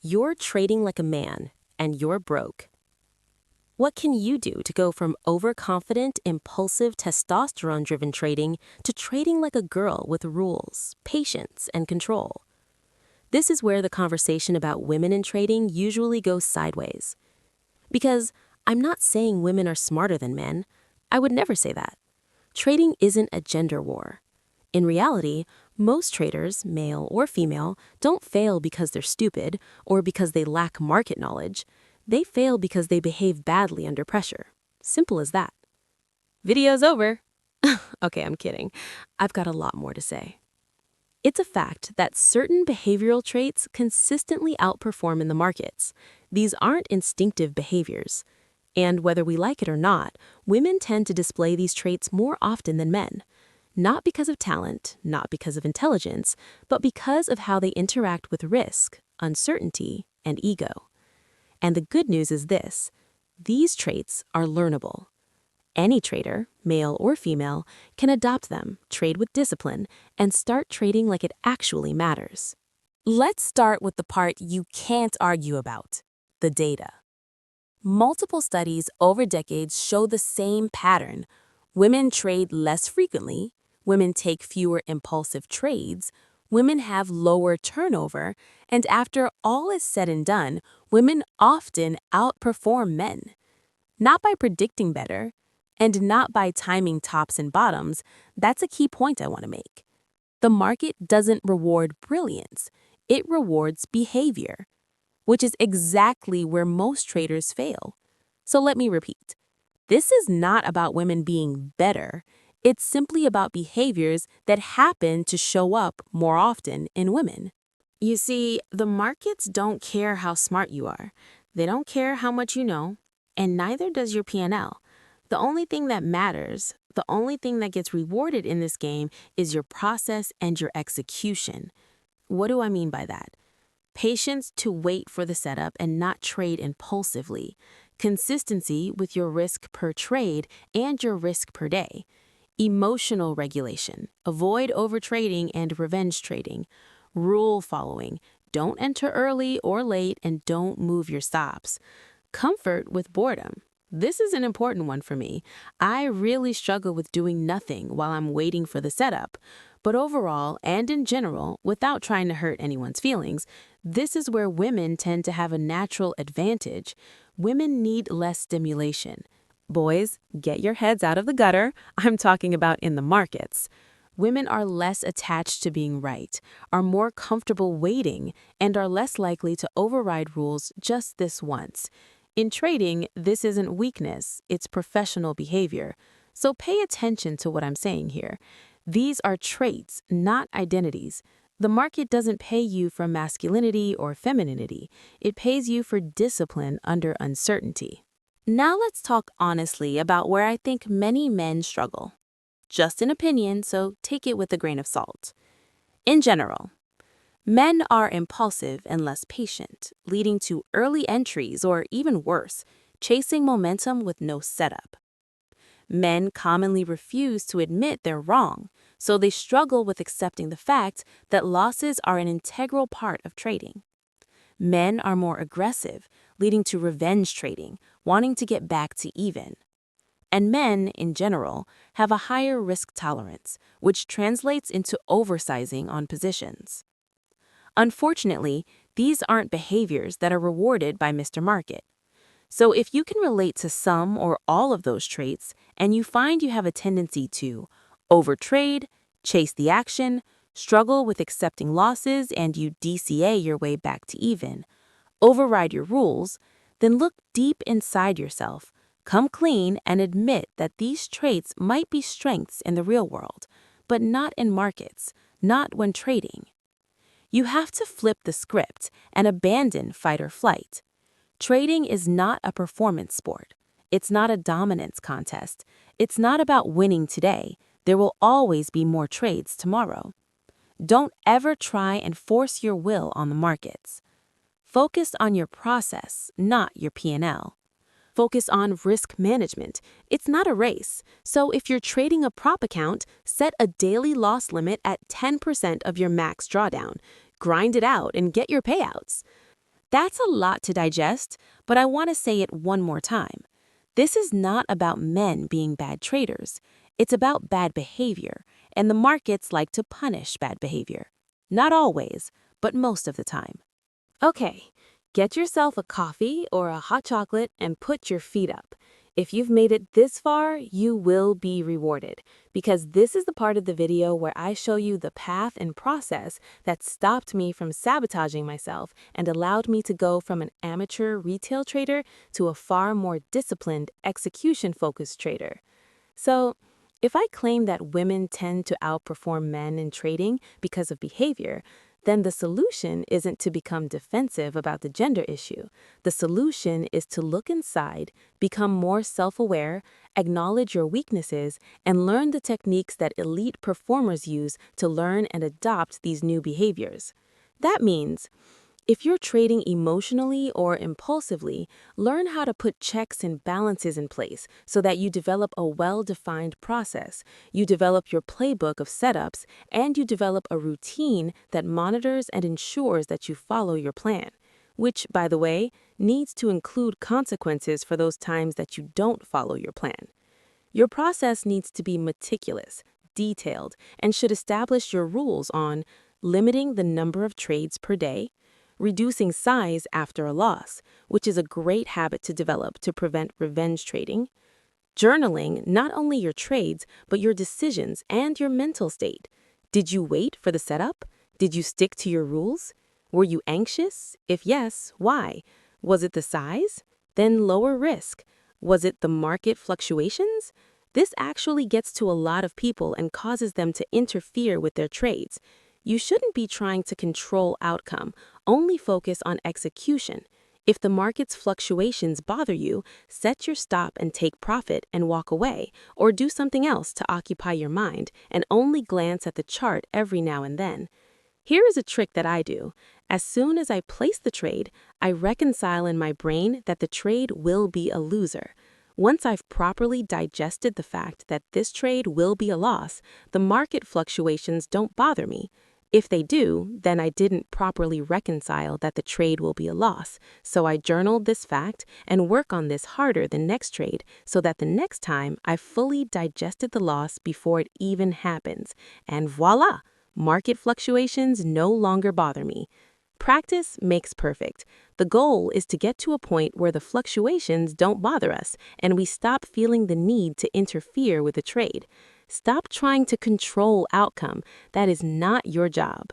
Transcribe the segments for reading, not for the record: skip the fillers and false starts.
You're trading like a man, and you're broke. What can you do to go from overconfident, impulsive, testosterone-driven trading to trading like a girl with rules, patience, and control? This is where the conversation about women in trading usually goes sideways. Because I'm not saying women are smarter than men. I would never say that. Trading isn't a gender war. In reality, most traders, male or female, don't fail because they're stupid or because they lack market knowledge. They fail because they behave badly under pressure. Simple as that. Video's over. Okay, I'm kidding. I've got a lot more to say. It's a fact that certain behavioral traits consistently outperform in the markets. These aren't instinctive behaviors. And whether we like it or not, women tend to display these traits more often than men. Not because of talent, not because of intelligence, but because of how they interact with risk, uncertainty, and ego. And the good news is this: these traits are learnable. Any trader, male or female, can adopt them, trade with discipline, and start trading like it actually matters. Let's start with the part you can't argue about: the data. Multiple studies over decades show the same pattern. Women trade less frequently, women take fewer impulsive trades, women have lower turnover, and after all is said and done, women often outperform men. Not by predicting better, and not by timing tops and bottoms. That's a key point I want to make. The market doesn't reward brilliance, it rewards behavior, which is exactly where most traders fail. So let me repeat. This is not about women being better. It's simply about behaviors that happen to show up more often in women. You see, the markets don't care how smart you are. They don't care how much you know, and neither does your P&L. The only thing that matters, the only thing that gets rewarded in this game is your process and your execution. What do I mean by that? Patience to wait for the setup and not trade impulsively. Consistency with your risk per trade and your risk per day. Emotional regulation. Avoid overtrading and revenge trading. Rule following. Don't enter early or late and don't move your stops. Comfort with boredom. This is an important one for me. I really struggle with doing nothing while I'm waiting for the setup. But overall, and in general, without trying to hurt anyone's feelings, this is where women tend to have a natural advantage. Women need less stimulation. Boys, get your heads out of the gutter. I'm talking about in the markets. Women are less attached to being right, are more comfortable waiting, and are less likely to override rules just this once. In trading, this isn't weakness, it's professional behavior. So pay attention to what I'm saying here. These are traits, not identities. The market doesn't pay you for masculinity or femininity. It pays you for discipline under uncertainty. Now let's talk honestly about where I think many men struggle. Just an opinion, so take it with a grain of salt. In general, men are impulsive and less patient, leading to early entries or even worse, chasing momentum with no setup. Men commonly refuse to admit they're wrong, so they struggle with accepting the fact that losses are an integral part of trading. Men are more aggressive, leading to revenge trading, wanting to get back to even. And men, in general, have a higher risk tolerance, which translates into oversizing on positions. Unfortunately, these aren't behaviors that are rewarded by Mr. Market. So if you can relate to some or all of those traits, and you find you have a tendency to overtrade, chase the action, struggle with accepting losses, and you DCA your way back to even, override your rules, then look deep inside yourself, come clean, and admit that these traits might be strengths in the real world, but not in markets, not when trading. You have to flip the script and abandon fight or flight. Trading is not a performance sport. It's not a dominance contest. It's not about winning today. There will always be more trades tomorrow. Don't ever try and force your will on the markets. Focus on your process, not your P&L. Focus on risk management. It's not a race. So if you're trading a prop account, set a daily loss limit at 10% of your max drawdown. Grind it out and get your payouts. That's a lot to digest, but I want to say it one more time. This is not about men being bad traders. It's about bad behavior, and the markets like to punish bad behavior. Not always, but most of the time. Okay, get yourself a coffee or a hot chocolate and put your feet up. If you've made it this far, you will be rewarded, because this is the part of the video where I show you the path and process that stopped me from sabotaging myself and allowed me to go from an amateur retail trader to a far more disciplined, execution-focused trader. So, if I claim that women tend to outperform men in trading because of behavior, then the solution isn't to become defensive about the gender issue. The solution is to look inside, become more self-aware, acknowledge your weaknesses, and learn the techniques that elite performers use to learn and adopt these new behaviors. That means, if you're trading emotionally or impulsively, learn how to put checks and balances in place so that you develop a well-defined process. You develop your playbook of setups, and you develop a routine that monitors and ensures that you follow your plan, which, by the way, needs to include consequences for those times that you don't follow your plan. Your process needs to be meticulous, detailed, and should establish your rules on limiting the number of trades per day, reducing size after a loss, which is a great habit to develop to prevent revenge trading, journaling not only your trades, but your decisions and your mental state. Did you wait for the setup? Did you stick to your rules? Were you anxious? If yes, why? Was it the size? Then lower risk. Was it the market fluctuations? This actually gets to a lot of people and causes them to interfere with their trades. You shouldn't be trying to control outcome, only focus on execution. If the market's fluctuations bother you, set your stop and take profit and walk away, or do something else to occupy your mind and only glance at the chart every now and then. Here is a trick that I do. As soon as I place the trade, I reconcile in my brain that the trade will be a loser. Once I've properly digested the fact that this trade will be a loss, the market fluctuations don't bother me. If they do, then I didn't properly reconcile that the trade will be a loss, so I journaled this fact and work on this harder the next trade so that the next time I fully digested the loss before it even happens, and voila! Market fluctuations no longer bother me. Practice makes perfect. The goal is to get to a point where the fluctuations don't bother us and we stop feeling the need to interfere with the trade. Stop trying to control outcome. That is not your job.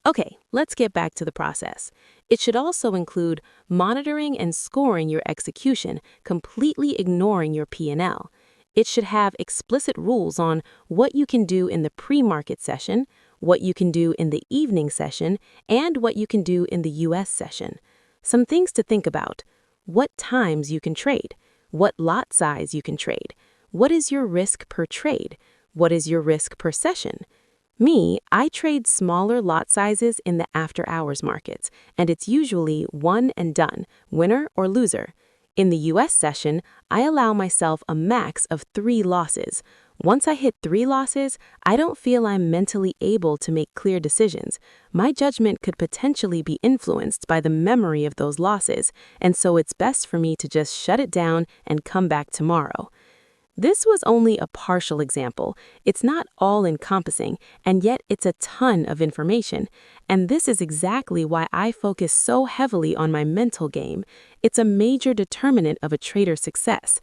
Okay, let's get back to the process. It should also include monitoring and scoring your execution, completely ignoring your P&L. It should have explicit rules on what you can do in the pre-market session, what you can do in the evening session, and what you can do in the US session. Some things to think about: what times you can trade, what lot size you can trade, what is your risk per trade, what is your risk per session. I trade smaller lot sizes in the after-hours markets, and it's usually one and done, winner or loser. In the US session, I allow myself a max of 3 losses. Once I hit 3 losses, I don't feel I'm mentally able to make clear decisions. My judgment could potentially be influenced by the memory of those losses, and so it's best for me to just shut it down and come back tomorrow. This was only a partial example. It's not all-encompassing, and yet it's a ton of information. And this is exactly why I focus so heavily on my mental game. It's a major determinant of a trader's success.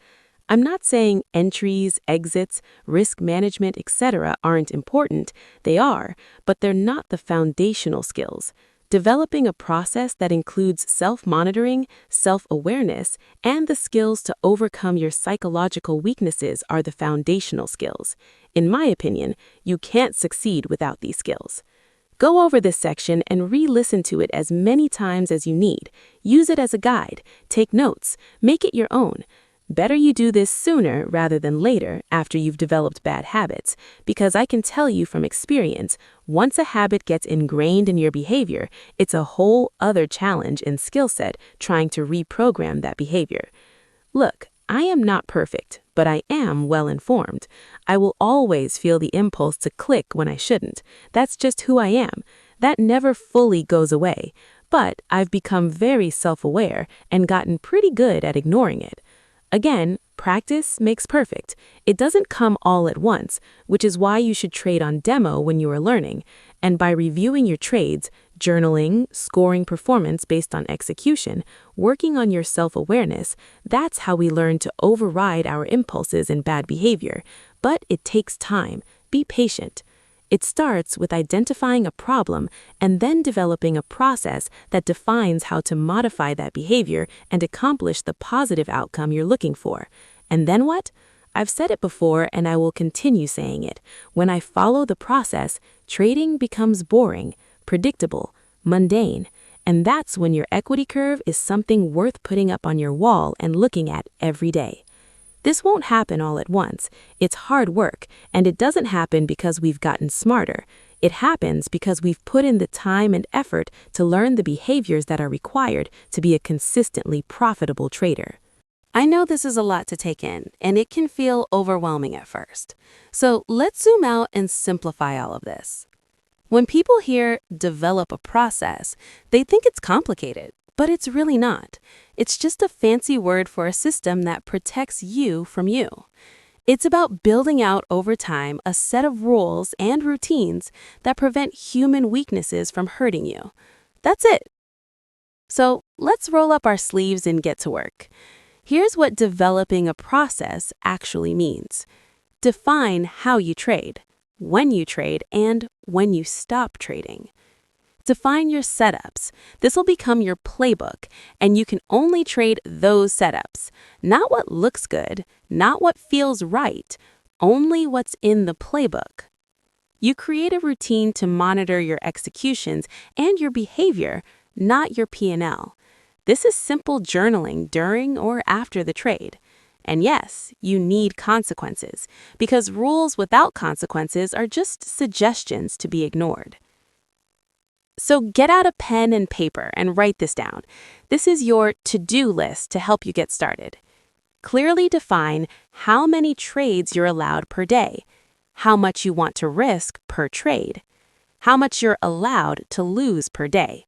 I'm not saying entries, exits, risk management, etc. aren't important. They are, but they're not the foundational skills. Developing a process that includes self-monitoring, self-awareness, and the skills to overcome your psychological weaknesses are the foundational skills. In my opinion, you can't succeed without these skills. Go over this section and re-listen to it as many times as you need. Use it as a guide. Take notes. Make it your own. Better you do this sooner rather than later after you've developed bad habits, because I can tell you from experience, once a habit gets ingrained in your behavior, it's a whole other challenge and skill set trying to reprogram that behavior. Look, I am not perfect, but I am well informed. I will always feel the impulse to click when I shouldn't. That's just who I am. That never fully goes away. but I've become very self-aware and gotten pretty good at ignoring it. Again, practice makes perfect. It doesn't come all at once, which is why you should trade on demo when you are learning. And by reviewing your trades, journaling, scoring performance based on execution, working on your self-awareness, that's how we learn to override our impulses and bad behavior. But it takes time. Be patient. It starts with identifying a problem and then developing a process that defines how to modify that behavior and accomplish the positive outcome you're looking for. And then what? I've said it before and I will continue saying it. When I follow the process, trading becomes boring, predictable, mundane, and that's when your equity curve is something worth putting up on your wall and looking at every day. This won't happen all at once. It's hard work, and it doesn't happen because we've gotten smarter. It happens because we've put in the time and effort to learn the behaviors that are required to be a consistently profitable trader. I know this is a lot to take in, and it can feel overwhelming at first. So let's zoom out and simplify all of this. When people hear develop a process, they think it's complicated. But it's really not. It's just a fancy word for a system that protects you from you. It's about building out over time a set of rules and routines that prevent human weaknesses from hurting you. That's it. So let's roll up our sleeves and get to work. Here's what developing a process actually means. Define how you trade, when you trade, and when you stop trading. Define your setups. This will become your playbook, and you can only trade those setups. Not what looks good, not what feels right, only what's in the playbook. You create a routine to monitor your executions and your behavior, not your P&L. This is simple journaling during or after the trade. And yes, you need consequences, because rules without consequences are just suggestions to be ignored. So get out a pen and paper and write this down. This is your to-do list to help you get started. Clearly define how many trades you're allowed per day, how much you want to risk per trade, how much you're allowed to lose per day.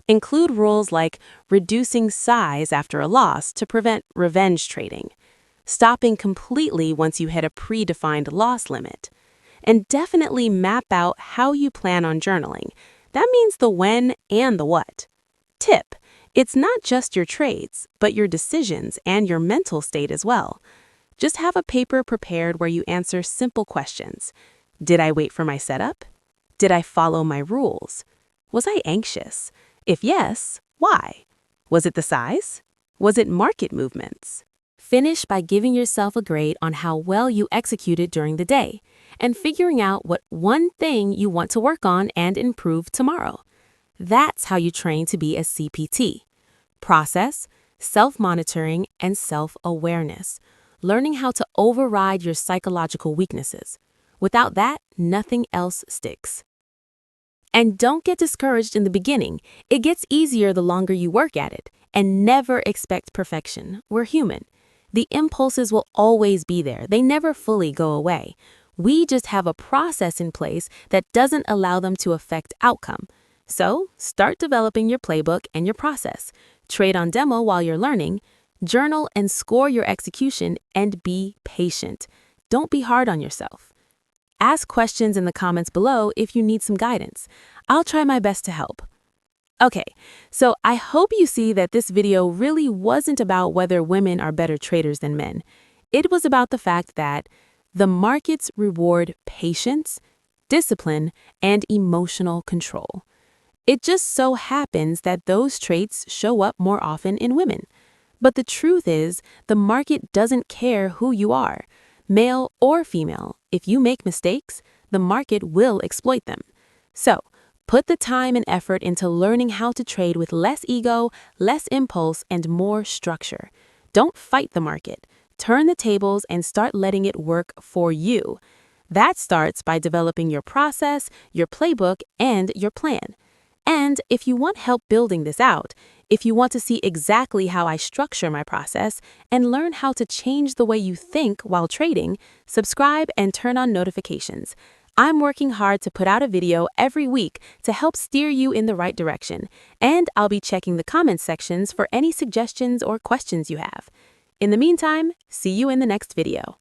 Include rules like reducing size after a loss to prevent revenge trading, stopping completely once you hit a predefined loss limit, and definitely map out how you plan on journaling. That means the when and the what. Tip: it's not just your trades, but your decisions and your mental state as well. Just have a paper prepared where you answer simple questions. Did I wait for my setup? Did I follow my rules? Was I anxious? If yes, why? Was it the size? Was it market movements? Finish by giving yourself a grade on how well you executed during the day, and figuring out what one thing you want to work on and improve tomorrow. That's how you train to be a CPT. Process, self-monitoring, and self-awareness. Learning how to override your psychological weaknesses. Without that, nothing else sticks. And don't get discouraged in the beginning. It gets easier the longer you work at it. And never expect perfection. We're human. The impulses will always be there. They never fully go away. We just have a process in place that doesn't allow them to affect outcome. So, start developing your playbook and your process. Trade on demo while you're learning. Journal and score your execution, and be patient. Don't be hard on yourself. Ask questions in the comments below if you need some guidance. I'll try my best to help. Okay, so I hope you see that this video really wasn't about whether women are better traders than men. It was about the fact that the markets reward patience, discipline, and emotional control. It just so happens that those traits show up more often in women. But the truth is, the market doesn't care who you are, male or female. If you make mistakes, the market will exploit them. So, put the time and effort into learning how to trade with less ego, less impulse, and more structure. Don't fight the market. Turn the tables and start letting it work for you. That starts by developing your process, your playbook, and your plan. And if you want help building this out, if you want to see exactly how I structure my process and learn how to change the way you think while trading, subscribe and turn on notifications. I'm working hard to put out a video every week to help steer you in the right direction, and I'll be checking the comments sections for any suggestions or questions you have. In the meantime, see you in the next video.